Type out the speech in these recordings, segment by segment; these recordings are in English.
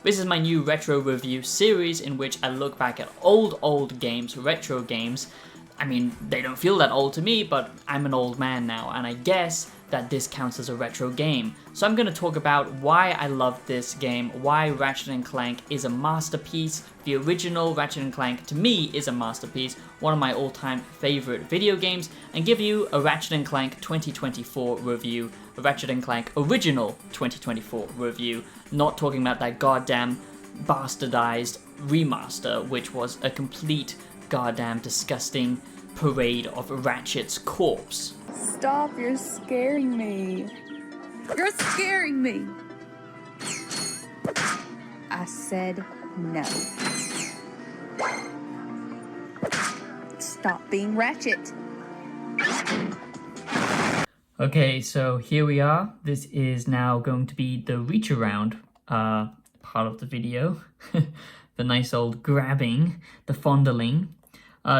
This is my new retro review series in which I look back at old games, retro games. I mean, they don't feel that old to me, but I'm an old man now, and I guess that this counts as a retro game. So I'm going to talk about why I love this game, why Ratchet and Clank is a masterpiece. The original Ratchet and Clank, to me, is a masterpiece, one of my all-time favorite video games, and give you a Ratchet and Clank 2024 review, a Ratchet and Clank original 2024 review, not talking about that goddamn bastardized remaster, which was a complete goddamn disgusting parade of Ratchet's corpse. Stop, you're scaring me. You're scaring me. I said no. Stop being Ratchet. Okay, so here we are. This is now going to be the reach around part of the video. The nice old grabbing, the fondling.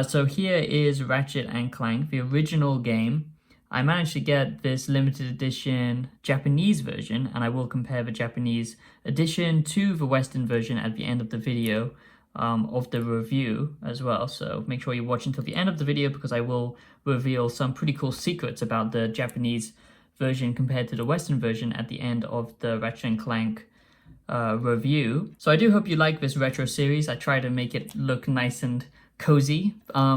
So here is Ratchet and Clank, the original game. I managed to get this limited edition Japanese version, and I will compare the Japanese edition to the Western version at the end of the video of the review as well. So make sure you watch until the end of the video because I will reveal some pretty cool secrets about the Japanese version compared to the Western version at the end of the Ratchet and Clank review. So I do hope you like this retro series. I try to make it look nice and cozy.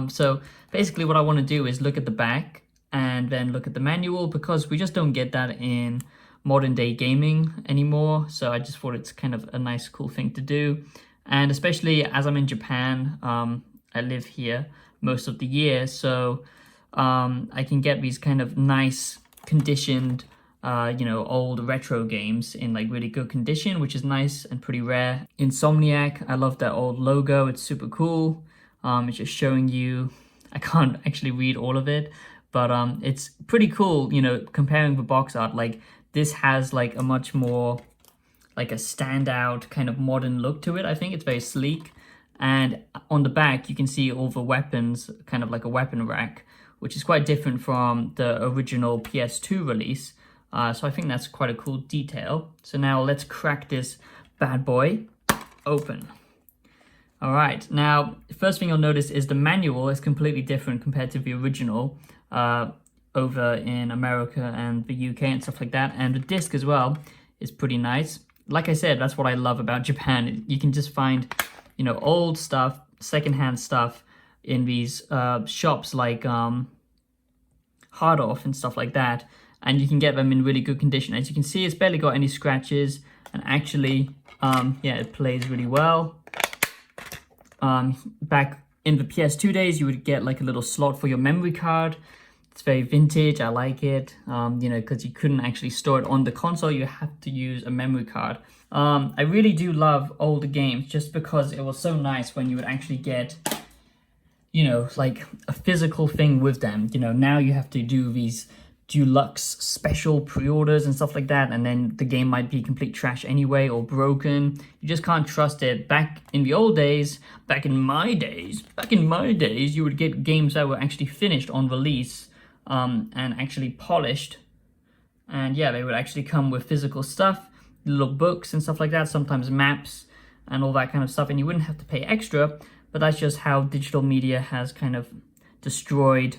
So basically what I want to do is look at the back and then look at the manual, because we just don't get that in modern day gaming anymore. So I just thought it's kind of a nice cool thing to do. And especially as I'm in Japan, I live here most of the year, so I can get these kind of nice conditioned old retro games in like really good condition, which is nice and pretty rare. Insomniac, I love that old logo, it's super cool. It's just showing you, I can't actually read all of it, but it's pretty cool, comparing the box art. Like this has like a much more like a standout kind of modern look to it. I think it's very sleek. And on the back, you can see all the weapons, kind of like a weapon rack, which is quite different from the original PS2 release. So I think that's quite a cool detail. So now let's crack this bad boy open. All right, now, the first thing you'll notice is the manual is completely different compared to the original over in America and the UK and stuff like that. And the disc as well is pretty nice. Like I said, that's what I love about Japan. You can just find, old stuff, secondhand stuff in these shops like Hard Off and stuff like that. And you can get them in really good condition. As you can see, it's barely got any scratches. And actually, it plays really well. Back in the PS2 days, you would get like a little slot for your memory card. It's very vintage, I like it, because you couldn't actually store it on the console, you have to use a memory card. I really do love older games just because it was so nice when you would actually get, like a physical thing with them. Now you have to do these deluxe special pre-orders and stuff like that, and then the game might be complete trash anyway or broken. You just can't trust it. Back in the old days, back in my days, you would get games that were actually finished on release and actually polished. And yeah, they would actually come with physical stuff, little books and stuff like that, sometimes maps and all that kind of stuff, and you wouldn't have to pay extra. But that's just how digital media has kind of destroyed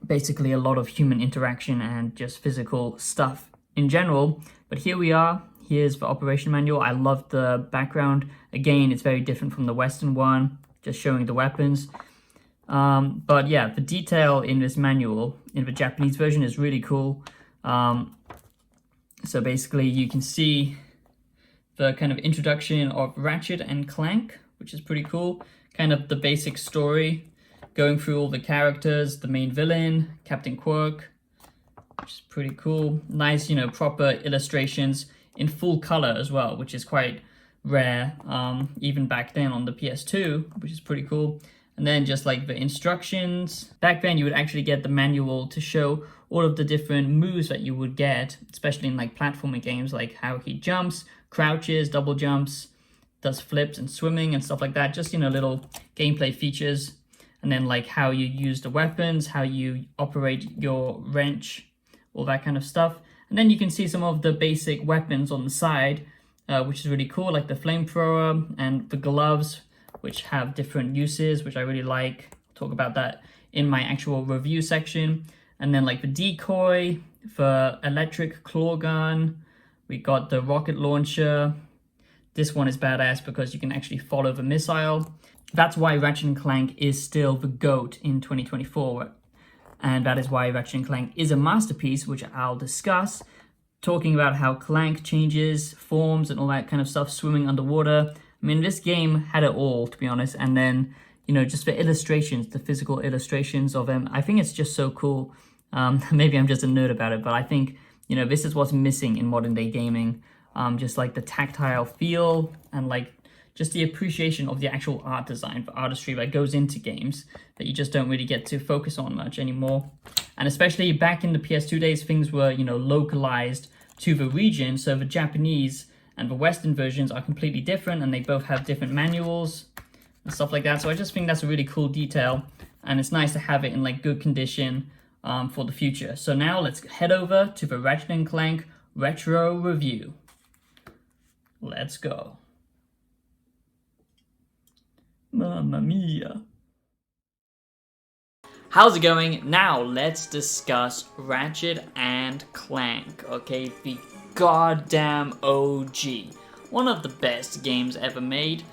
basically a lot of human interaction and just physical stuff in general. But here we are. Here's the operation manual. I love the background. Again, it's very different from the Western one, just showing the weapons. But yeah, the detail in this manual, in the Japanese version, is really cool. So basically, you can see the kind of introduction of Ratchet and Clank, which is pretty cool. Kind of the basic story, going through all the characters, the main villain, Captain Quirk, which is pretty cool. Nice, proper illustrations in full color as well, which is quite rare, even back then on the PS2, which is pretty cool. And then just like the instructions. Back then, you would actually get the manual to show all of the different moves that you would get, especially in like platforming games, like how he jumps, crouches, double jumps, does flips and swimming and stuff like that. Just, little gameplay features. And then like how you use the weapons, how you operate your wrench, all that kind of stuff. And then you can see some of the basic weapons on the side, which is really cool, like the flamethrower and the gloves, which have different uses, which I really like. I'll talk about that in my actual review section. And then like the decoy for electric claw gun. We got the rocket launcher. This one is badass because you can actually follow the missile. That's why Ratchet and Clank is still the GOAT in 2024. And that is why Ratchet and Clank is a masterpiece, which I'll discuss. Talking about how Clank changes forms and all that kind of stuff, swimming underwater. I mean, this game had it all, to be honest. And then, you know, just the illustrations, the physical illustrations of them, I think it's just so cool. Maybe I'm just a nerd about it, but I think, you know, this is what's missing in modern day gaming. Just like the tactile feel and like just the appreciation of the actual art design, the artistry that goes into games that you just don't really get to focus on much anymore. And especially back in the PS2 days, things were, you know, localized to the region. So the Japanese and the Western versions are completely different, and they both have different manuals and stuff like that. So I just think that's a really cool detail, and it's nice to have it in like good condition for the future. So now let's head over to the Ratchet and Clank retro review. Let's go. Mamma mia. How's it going? Now let's discuss Ratchet and Clank, okay? The goddamn OG. One of the best games ever made.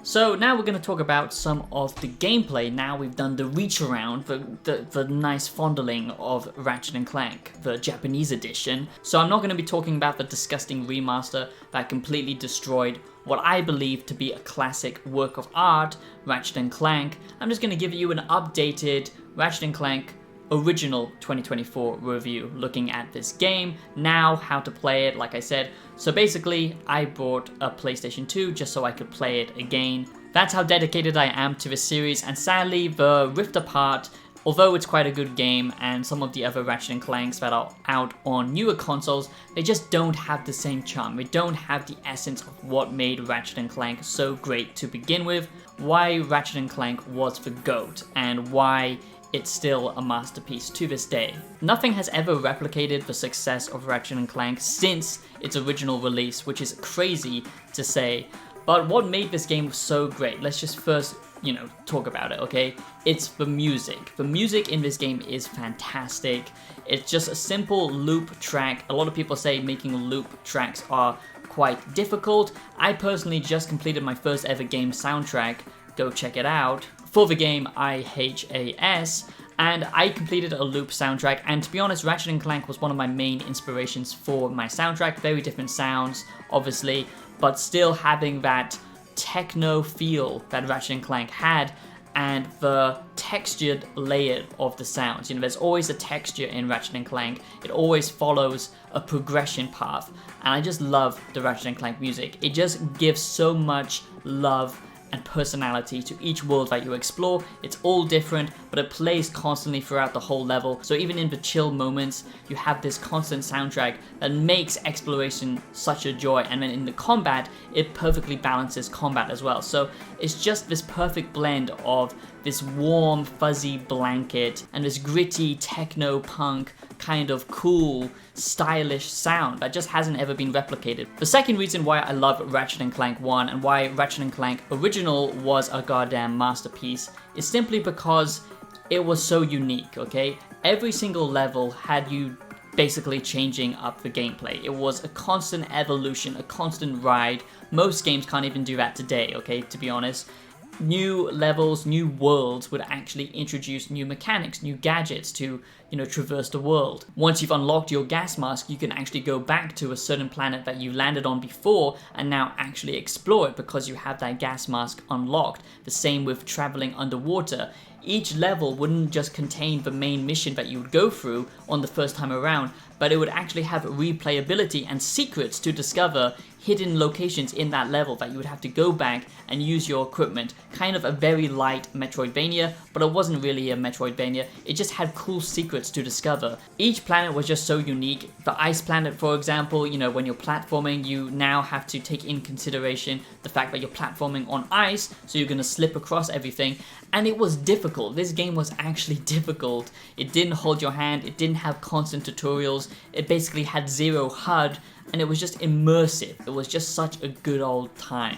So now we're going to talk about some of the gameplay. Now we've done the reach around, the nice fondling of Ratchet and Clank, the Japanese edition. So I'm not going to be talking about the disgusting remaster that completely destroyed what I believe to be a classic work of art, Ratchet and Clank. I'm just going to give you an updated Ratchet and Clank original 2024 review, looking at this game, now how to play it, like I said. So basically, I bought a PlayStation 2 just so I could play it again. That's how dedicated I am to this series, and sadly, the Rift Apart, although it's quite a good game, and some of the other Ratchet and Clanks that are out on newer consoles, they just don't have the same charm. They don't have the essence of what made Ratchet and Clank so great to begin with, why Ratchet and Clank was the GOAT, and why it's still a masterpiece to this day. Nothing has ever replicated the success of Ratchet and Clank since its original release, which is crazy to say. But what made this game so great? Let's just first, you know, talk about it, okay? It's the music. The music in this game is fantastic. It's just a simple loop track. A lot of people say making loop tracks are quite difficult. I personally just completed my first ever game soundtrack. Go check it out. For the game IHAS, and I completed a loop soundtrack, and to be honest, Ratchet and Clank was one of my main inspirations for my soundtrack. Very different sounds, obviously, but still having that techno feel that Ratchet and Clank had, and the textured layer of the sounds. You know, there's always a texture in Ratchet and Clank. It always follows a progression path, and I just love the Ratchet and Clank music. It just gives so much love and personality to each world that you explore. It's all different, but it plays constantly throughout the whole level. So even in the chill moments, you have this constant soundtrack that makes exploration such a joy. And then in the combat, it perfectly balances combat as well. So it's just this perfect blend of this warm, fuzzy blanket and this gritty techno-punk kind of cool, stylish sound that just hasn't ever been replicated. The second reason why I love Ratchet and Clank 1 and why Ratchet and Clank Original was a goddamn masterpiece is simply because it was so unique, okay? Every single level had you basically changing up the gameplay. It was a constant evolution, a constant ride. Most games can't even do that today, okay, to be honest. New levels, new worlds would actually introduce new mechanics, new gadgets to, you know, traverse the world. Once you've unlocked your gas mask, you can actually go back to a certain planet that you landed on before and now actually explore it because you have that gas mask unlocked. The same with traveling underwater. Each level wouldn't just contain the main mission that you would go through on the first time around, but it would actually have replayability and secrets to discover, hidden locations in that level that you would have to go back and use your equipment. Kind of a very light Metroidvania, but it wasn't really a Metroidvania. It just had cool secrets to discover. Each planet was just so unique. The ice planet, for example, you know, when you're platforming, you now have to take in consideration the fact that you're platforming on ice, so you're gonna slip across everything. And it was difficult. This game was actually difficult. It didn't hold your hand, it didn't have constant tutorials, it basically had zero HUD, and it was just immersive. It was just such a good old time.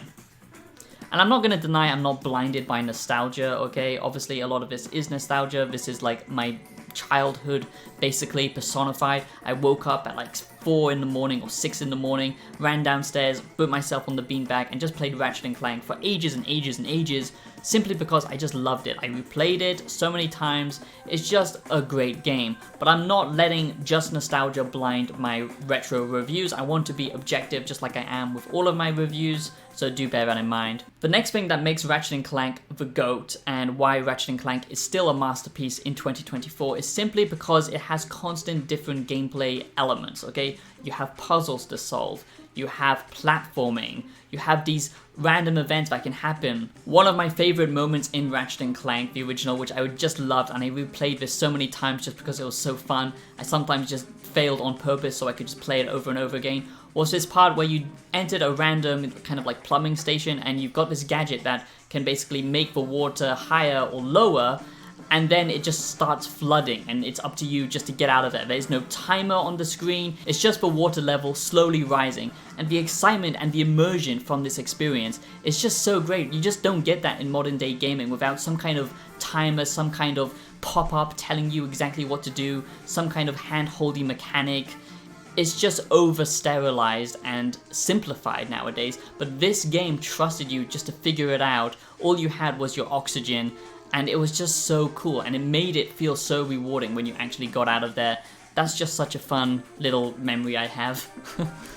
And I'm not gonna deny I'm not blinded by nostalgia, okay? Obviously a lot of this is nostalgia. This is like my childhood basically personified. I woke up at like 4 in the morning or 6 in the morning, ran downstairs, put myself on the beanbag and just played Ratchet and Clank for ages and ages and ages, simply because I just loved it. I replayed it so many times. It's just a great game, but I'm not letting just nostalgia blind my retro reviews. I want to be objective just like I am with all of my reviews, so do bear that in mind. The next thing that makes Ratchet and Clank the GOAT and why Ratchet and Clank is still a masterpiece in 2024 is simply because it has constant different gameplay elements, okay? You have puzzles to solve, you have platforming, you have these random events that can happen. One of my favorite moments in Ratchet and Clank, the original, which I just loved, and I replayed this so many times just because it was so fun, I sometimes just failed on purpose so I could just play it over and over again, was this part where you entered a random kind of like plumbing station and you've got this gadget that can basically make the water higher or lower, and then it just starts flooding and it's up to you just to get out of it. There's no timer on the screen, it's just the water level slowly rising, and the excitement and the immersion from this experience is just so great. You just don't get that in modern day gaming without some kind of timer, some kind of pop-up telling you exactly what to do, some kind of hand-holdy mechanic. It's just over-sterilized and simplified nowadays, but this game trusted you just to figure it out. All you had was your oxygen, and it was just so cool, and it made it feel so rewarding when you actually got out of there. That's just such a fun little memory I have.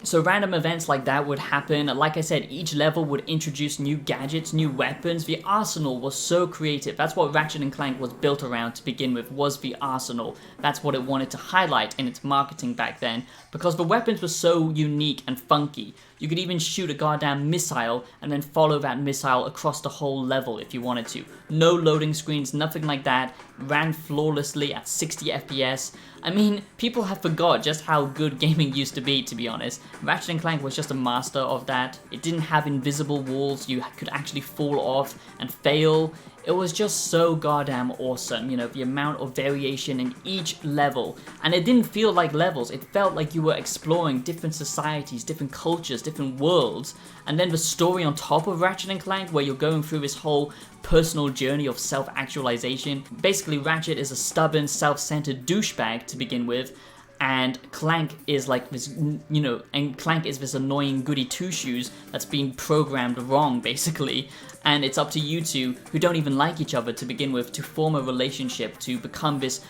So random events like that would happen. Like I said, each level would introduce new gadgets, new weapons. The arsenal was so creative. That's what Ratchet and Clank was built around to begin with, was the arsenal. That's what it wanted to highlight in its marketing back then, because the weapons were so unique and funky. You could even shoot a goddamn missile and then follow that missile across the whole level if you wanted to. No loading screens, nothing like that. Ran flawlessly at 60 FPS. I mean, people have forgot just how good gaming used to be honest. Ratchet and Clank was just a master of that. It didn't have invisible walls you could actually fall off and fail. It was just so goddamn awesome, you know, the amount of variation in each level. And it didn't feel like levels, it felt like you were exploring different societies, different cultures, different worlds. And then the story on top of Ratchet and Clank, where you're going through this whole personal journey of self-actualization. Basically, Ratchet is a stubborn, self-centered douchebag to begin with, and Clank is like this, you know, and Clank is this annoying goody two-shoes that's been programmed wrong, basically. And it's up to you two, who don't even like each other to begin with, to form a relationship, to become this,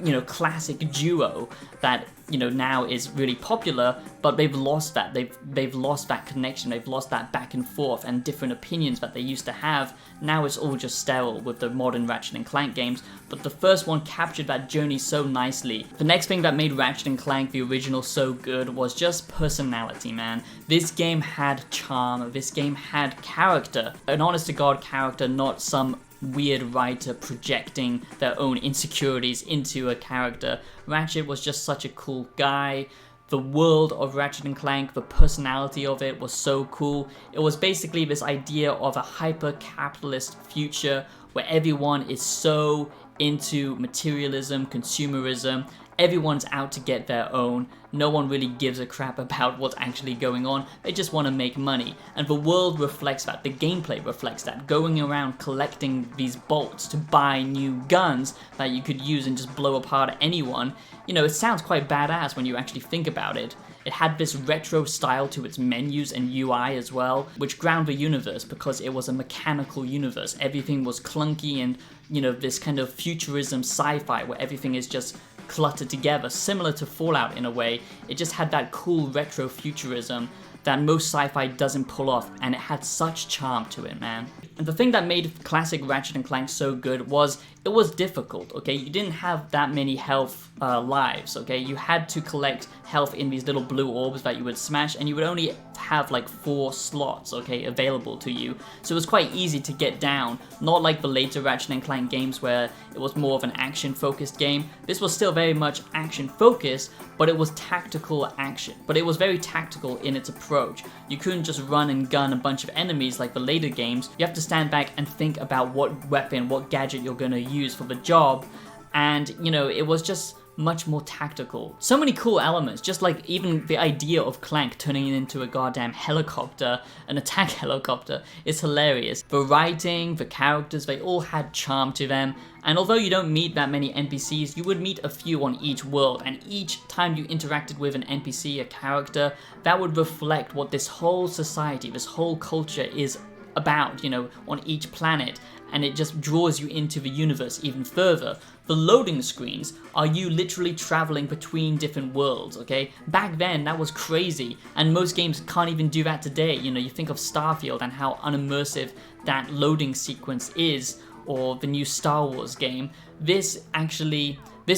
you know, classic duo that, you know, now is really popular, but they've lost that. They've lost that connection. They've lost that back and forth and different opinions that they used to have. Now it's all just sterile with the modern Ratchet and Clank games, but the first one captured that journey so nicely. The next thing that made Ratchet and Clank, the original, so good was just personality, man. This game had charm. This game had character. An honest-to-God character, not some weird writer projecting their own insecurities into a character. Ratchet was just such a cool guy. The world of Ratchet and Clank, the personality of it was so cool. It was basically this idea of a hyper-capitalist future where everyone is so into materialism, consumerism. Everyone's out to get their own. No one really gives a crap about what's actually going on. They just want to make money. And the world reflects that. The gameplay reflects that. Going around collecting these bolts to buy new guns that you could use and just blow apart anyone. You know, it sounds quite badass when you actually think about it. It had this retro style to its menus and UI as well, which ground the universe because it was a mechanical universe. Everything was clunky and, you know, this kind of futurism sci-fi where everything is just cluttered together, similar to Fallout in a way. It just had that cool retro futurism that most sci-fi doesn't pull off, and it had such charm to it, man. And the thing that made classic Ratchet and Clank so good was it was difficult, okay? You didn't have that many health lives, okay? You had to collect health in these little blue orbs that you would smash, and you would only have like 4 slots, okay, available to you. So it was quite easy to get down, not like the later Ratchet and Clank games where it was more of an action-focused game. This was still very much action-focused, but it was tactical action. But it was very tactical in its approach. You couldn't just run and gun a bunch of enemies like the later games. You have to stand back and think about what weapon, what gadget you're gonna use for the job. And, you know, it was just much more tactical. So many cool elements, just like even the idea of Clank turning into a goddamn helicopter, an attack helicopter, is hilarious. The writing, the characters, they all had charm to them, and although you don't meet that many NPCs, you would meet a few on each world, and each time you interacted with an NPC, a character, that would reflect what this whole society, this whole culture is about, you know, on each planet, and it just draws you into the universe even further. The loading screens are you literally traveling between different worlds, okay? Back then, that was crazy, and most games can't even do that today. You know, you think of Starfield and how unimmersive that loading sequence is, or the new Star Wars game. This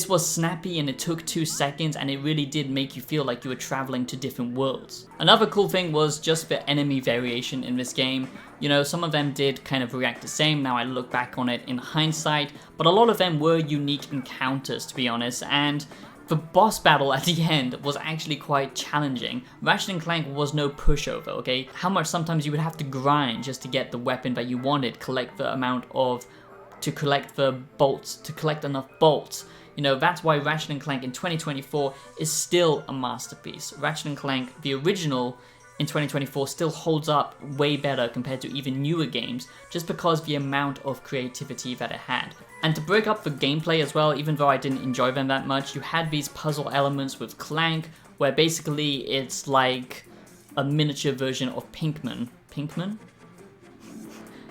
was snappy and it took 2 seconds, and it really did make you feel like you were traveling to different worlds. Another cool thing was just the enemy variation in this game. You know, some of them did kind of react the same, now I look back on it in hindsight, but a lot of them were unique encounters, to be honest, and the boss battle at the end was actually quite challenging. Ratchet and Clank was no pushover, okay? How much sometimes you would have to grind just to get the weapon that you wanted, to collect the bolts, to collect enough bolts. You know, that's why Ratchet and Clank in 2024 is still a masterpiece. Ratchet and Clank, the original, in 2024 still holds up way better compared to even newer games, just because the amount of creativity that it had. And to break up the gameplay as well, even though I didn't enjoy them that much, you had these puzzle elements with Clank, where basically it's like a miniature version of Pinkman. Pinkman?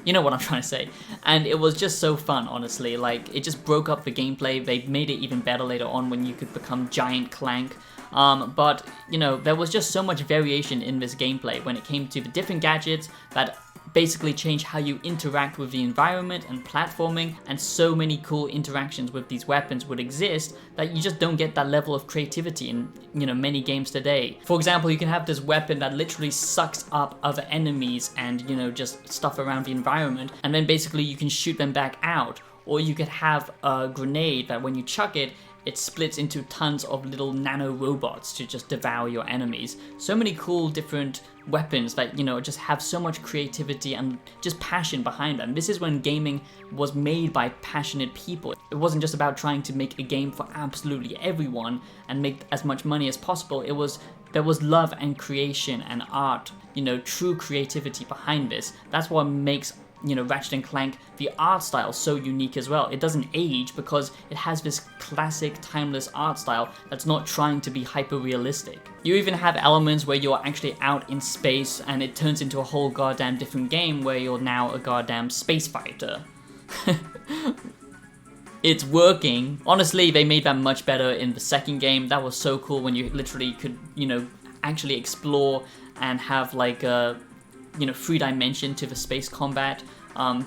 You know what I'm trying to say. And it was just so fun, honestly. Like, it just broke up the gameplay. They made it even better later on when you could become Giant Clank. But, you know, there was just so much variation in this gameplay when it came to the different gadgets that basically change how you interact with the environment and platforming, and so many cool interactions with these weapons would exist that you just don't get that level of creativity in, you know, many games today. For example, you can have this weapon that literally sucks up other enemies and, you know, just stuff around the environment, and then basically you can shoot them back out. Or you could have a grenade that when you chuck it, it splits into tons of little nano robots to just devour your enemies. So many cool different weapons that, you know, just have so much creativity and just passion behind them. This is when gaming was made by passionate people. It wasn't just about trying to make a game for absolutely everyone and make as much money as possible. There was love and creation and art, you know, true creativity behind this. That's what makes, you know, Ratchet and Clank, the art style, so unique as well. It doesn't age because it has this classic, timeless art style that's not trying to be hyper-realistic. You even have elements where you're actually out in space and it turns into a whole goddamn different game where you're now a goddamn space fighter. It's working. Honestly, they made that much better in the second game. That was so cool when you literally could, you know, actually explore and have like a, you know, 3 dimension to the space combat,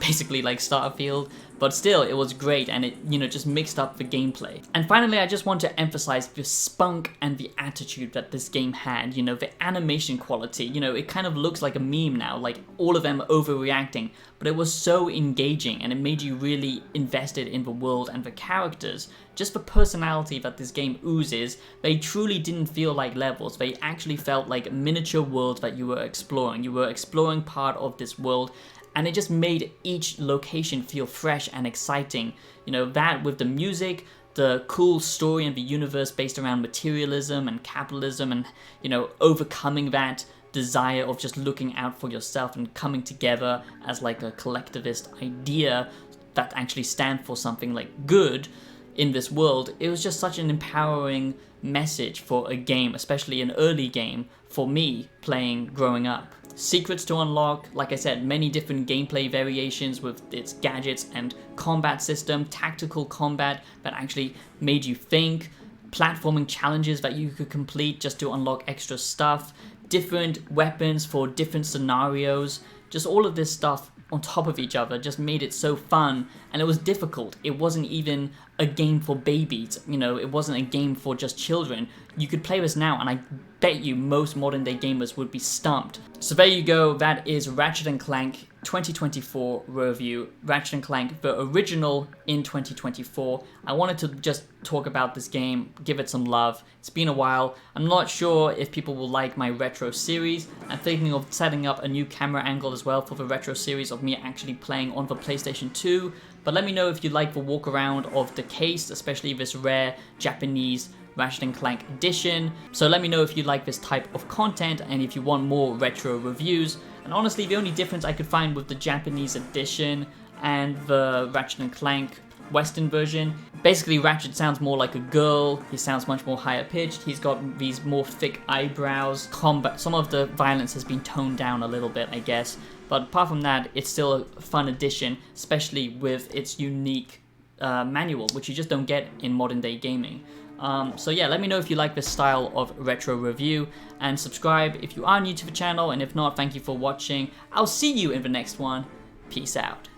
basically like Starfield, but still it was great, and it, you know, just mixed up the gameplay. And finally, I just want to emphasize the spunk and the attitude that this game had. You know, the animation quality, you know, it kind of looks like a meme now, like all of them overreacting, but it was so engaging and it made you really invested in the world and the characters. Just the personality that this game oozes, they truly didn't feel like levels. They actually felt like miniature worlds that you were exploring. You were exploring part of this world, and it just made each location feel fresh and exciting. You know, that with the music, the cool story and the universe based around materialism and capitalism and, you know, overcoming that desire of just looking out for yourself and coming together as like a collectivist idea that actually stands for something like good in this world. It was just such an empowering message for a game, especially an early game for me playing growing up. Secrets to unlock, like I said, many different gameplay variations with its gadgets and combat system, tactical combat that actually made you think, platforming challenges that you could complete just to unlock extra stuff, different weapons for different scenarios, just all of this stuff on top of each other just made it so fun. And it was difficult. It wasn't even a game for babies, you know, it wasn't a game for just children. You could play this now and I bet you most modern day gamers would be stumped. So there you go, that is Ratchet and Clank 2024 review. Ratchet and Clank, the original in 2024. I wanted to just talk about this game, give it some love. It's been a while. I'm not sure if people will like my retro series. I'm thinking of setting up a new camera angle as well for the retro series of me actually playing on the PlayStation 2. But let me know if you like the walk around of the case, especially this rare Japanese Ratchet and Clank edition. So let me know if you like this type of content and if you want more retro reviews. And honestly, the only difference I could find with the Japanese edition and the Ratchet and Clank Western version, basically Ratchet sounds more like a girl, he sounds much more higher pitched, he's got these more thick eyebrows, some of the violence has been toned down a little bit, I guess, but apart from that, it's still a fun addition, especially with its unique manual, which you just don't get in modern day gaming. So yeah, let me know if you like this style of retro review, and subscribe if you are new to the channel, and if not, thank you for watching. I'll see you in the next one. Peace out.